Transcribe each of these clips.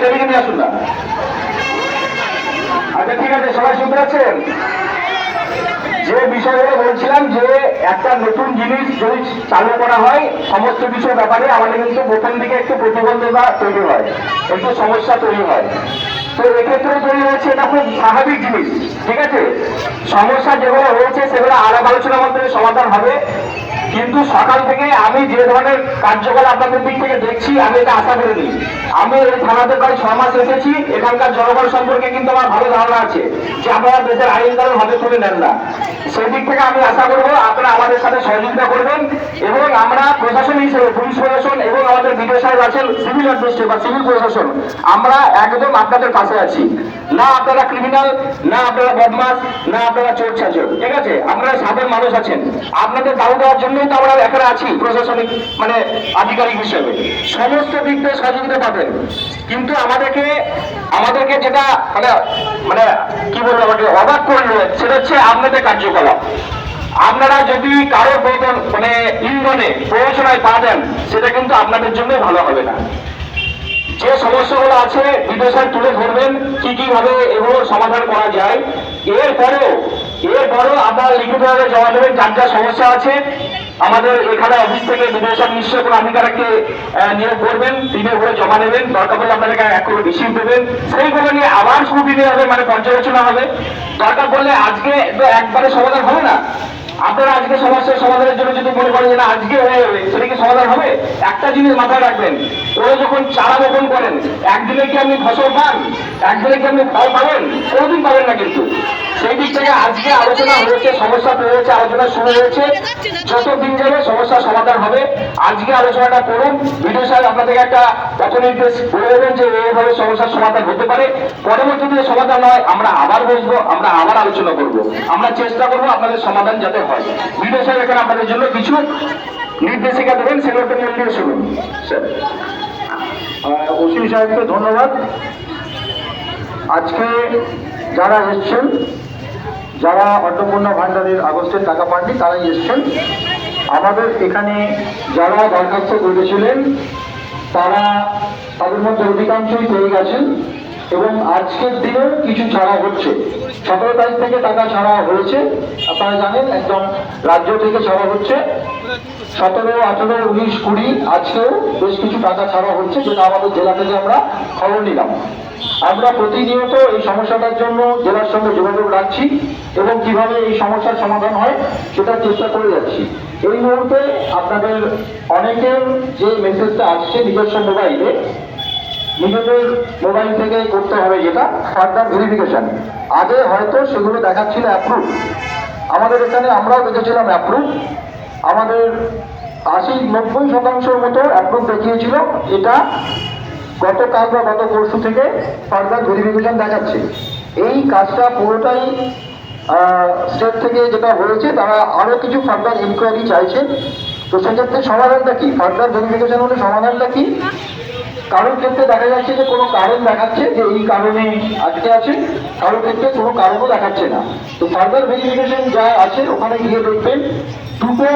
মাইকটা দিকে নিয়ে আসুন না। আচ্ছা ঠিক আছে, সবাই শুনতে পাচ্ছেন? যে বিষয়গুলো বলছিলাম যে একটা নতুন জিনিস যদি চালু করা হয় সমস্ত কিছুর ব্যাপারে আমাদের কিন্তু প্রথম দিকে একটু প্রতিবন্ধকতা তৈরি হয়, একটু সমস্যা তৈরি হয়। তো এক্ষেত্রে তৈরি হচ্ছে এটা খুব স্বাভাবিক জিনিস, ঠিক আছে। সমস্যা যেগুলো হয়েছে সেগুলো আলাপ আলোচনার মাধ্যমে সমাধান হবে। কিন্তু সকাল থেকে আমি যে ধরনের কার্যকলাপ আপনাদের দিক থেকে দেখছি আমি এটা আশা করিনি। আমি এই থানাতে প্রায় 6 মাস এসেছি, এখানকার জনগণ সম্পর্কে কিন্তু আমার ভালো ধারণা আছে যে আপনারা দেশের আইন কানুন হাতে তুলে নেন না। সেই দিক থেকে আমি আশা করবো আপনারা আমাদের সাথে সহযোগিতা করবেন এবং আমরা প্রশাসন হিসেবে পুলিশ প্রশাসন এবং আমাদের বিডিও সাহেব আছেন সিভিল অ্যাডমিনিস্ট্রেশন বা সিভিল প্রশাসন, আমরা একদম আপনাদের পাশে আছি। না আপনারা ক্রিমিনাল, না আপনারা বদমাস, না আপনারা চোর ছাচর, ঠিক আছে। আপনারা সাধারণ মানুষ আছেন, আপনাদের দাবি দেওয়ার জন্যই তো আমরা এখানে আছি প্রশাসনিক মানে আধিকারিক হিসেবে। সমস্ত দিক দিয়ে সহযোগিতা পাবেন। কিন্তু আমাদেরকে যেটা মানে মানে কি বলবো আমাকে অবাক করলো সেটা হচ্ছে আপনাদের কার্যকলাপ। আপনারা যদি কারোর বেতন মানে ইন্ধনে প্রয়োজনায় পা দেন সেটা কিন্তু আপনাদের জন্যই ভালো হবে না। যে সমস্যাগুলো আছে বিদেশে তুলে ধরবেন কি ভাবে এগুলোর সমাধান করা যায়। এরপরেও আপনারা লিখিতভাবে জমা দেবেন যার যা সমস্যা আছে। আমাদের এখানে অফিস থেকে বিদেশের নিশ্চয় কোনো আধিকারিককে নিয়োগ করবেন, তিনি ওগুলো জমা নেবেন, দরকার পড়লে আপনাদেরকে এক করে বেশি দেবেন, সেইগুলো নিয়ে আবার স্ক্রুটিনি হবে, মানে পর্যালোচনা হবে। দরকার পড়লে আজকে তো একবারে সমাধান হবে না। আপনারা আজকে সমস্যার সমাধানের জন্য যদি মনে করেন যে না আজকে হয়ে যাবে, সেটা কি সমাধান হবে? একটা জিনিস মাথায় রাখবেন, ওরা যখন চারা রোপণ করেন একদিনে কি আপনি ফসল পান, একদিনে কি আপনি ফল পাবেন? কোনোদিন পাবেন না। কিন্তু সেই দিক থেকে আজকে আলোচনা হয়েছে, সমস্যা তৈরি হয়েছে, আলোচনা শুরু হয়েছে, যত দিন যাবে সমস্যার সমাধান হবে। আজকে আলোচনাটা করুন, ভিডিও সাহেব আপনাদেরকে একটা পথ নির্দেশ বলে দেবেন যে এইভাবে সমস্যার সমাধান হতে পারে। পরবর্তীতে সমাধান হয় আমরা আবার বসবো, আমরা আবার আলোচনা করব, আমরা চেষ্টা করবো আপনাদের সমাধান যাতে হয়। ভিডিও সাহেব এখানে আপনাদের জন্য কিছু নির্দেশিকা দেবেন, সেগুলোকে মন দিয়ে শুনুন। ওসি সাহেবকে ধন্যবাদ। আজকে যারা এসছেন, যারা অন্নপূর্ণা ভান্ডারের আগস্টের টাকা পাননি তারাই এসছেন। আমাদের এখানে যারা দরখাস্ত করেছিলেন তাদের মধ্যে অধিকাংশই পেয়ে গেছেন এবং আজকের দিনেও কিছু ছাড়া হচ্ছে। 17 তারিখ থেকে টাকা ছাড়া হয়েছে, আপনারা জানেন একদম রাজ্য থেকে ছাড়া হচ্ছে। 17, 18, 19, 20 আজকেও বেশ কিছু টাকা ছাড়া হচ্ছে, যেটা আমাদের জেলা থেকে আমরা খবর নিলাম। আমরা প্রতিনিয়ত এই সমস্যাটার জন্য জেলার সঙ্গে যোগাযোগ রাখছি এবং কিভাবে এই সমস্যার সমাধান হয় সেটার চেষ্টা করে যাচ্ছি। এই মুহূর্তে আপনাদের অনেকের যে মেসেজটা আসছে নিজস্ব মোবাইলে, নিজেদের মোবাইল থেকে করতে হবে, যেটা ফার্দার ভেরিফিকেশন। আগে হয়তো সেগুলো দেখাচ্ছিল অ্যাপ্রুভ, আমাদের এখানে আমরাও দেখেছিলাম অ্যাপ্রুভ, আমাদের 80-90% মতো অ্যাপ্রুভ দেখিয়েছিল। এটা গতকাল বা গত পরশু থেকে ফার্দার ভেরিফিকেশন দেখাচ্ছে। এই কাজটা পুরোটাই স্টেট থেকে যেটা হয়েছে, তারা আরও কিছু ফার্দার ইনকোয়ারি চাইছেন। তো সেক্ষেত্রে সমাধানটা কি, ফার্দার ভেরিফিকেশন হলে সমাধানটা কি? কারোর ক্ষেত্রে দেখা যাচ্ছে যে কোনো কারণ দেখাচ্ছে যে এই কারণে আটকে আছে, কারোর ক্ষেত্রে কোনো কারণও দেখাচ্ছে না। তো ফার্দার ভেরিফিকেশন যা আছে ওখানে গিয়ে দেখবেন দুটো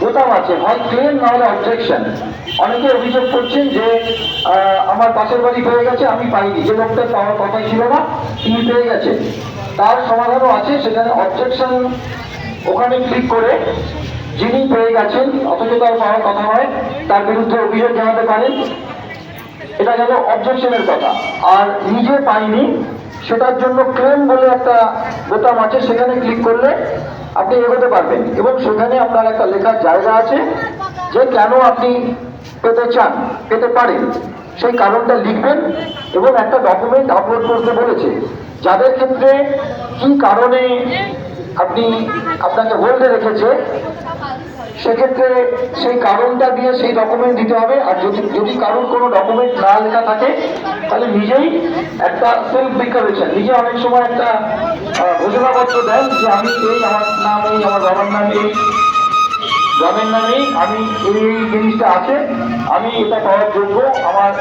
বোতাম আছে, হয় ক্লেম না হলে অবজেকশন। অনেকে অভিযোগ করছেন যে আমার পাশের বাড়ি পেয়ে গেছে, আমি পাইনি, যে লোকটা পাওয়ার কথা ছিল না তিনি পেয়ে গেছেন। তার সমাধানও আছে, সেখানে অবজেকশন ওখানে ক্লিক করে যিনি পেয়ে গেছেন অথচ তার পাওয়ার কথা নয় তার বিরুদ্ধে অভিযোগ জানাতে পারেন। এটা গেল অবজেকশনের কথা। আর নিজে পাইনি সেটার জন্য ক্লেম বলে একটা বোতাম আছে, সেখানে ক্লিক করলে আপনি এগোতে পারবেন এবং সেখানে আপনার একটা লেখার জায়গা আছে যে কেন আপনি পেতে চান, পেতে পারেন, সেই কারণটা লিখবেন এবং একটা ডকুমেন্ট আপলোড করতে বলেছে। যাদের ক্ষেত্রে কি কারণে আপনাকে হোল্ডে রেখেছে সেক্ষেত্রে সেই কারণটা দিয়ে সেই ডকুমেন্ট দিতে হবে। আর যদি কারণ কোনো ডকুমেন্ট না লেখা থাকে তাহলে নিজেই একটা সেলফ ডিক্লারেশন, নিজে অনেক সময় একটা ঘোষণাপত্র দেন যে আমি এই, আমার নাম এই, আমার বাবার নাম এই, গ্রামের নামেই আমি এই জিনিসটা আছে, আমি এটা পাওয়ার যোগ্য, আমার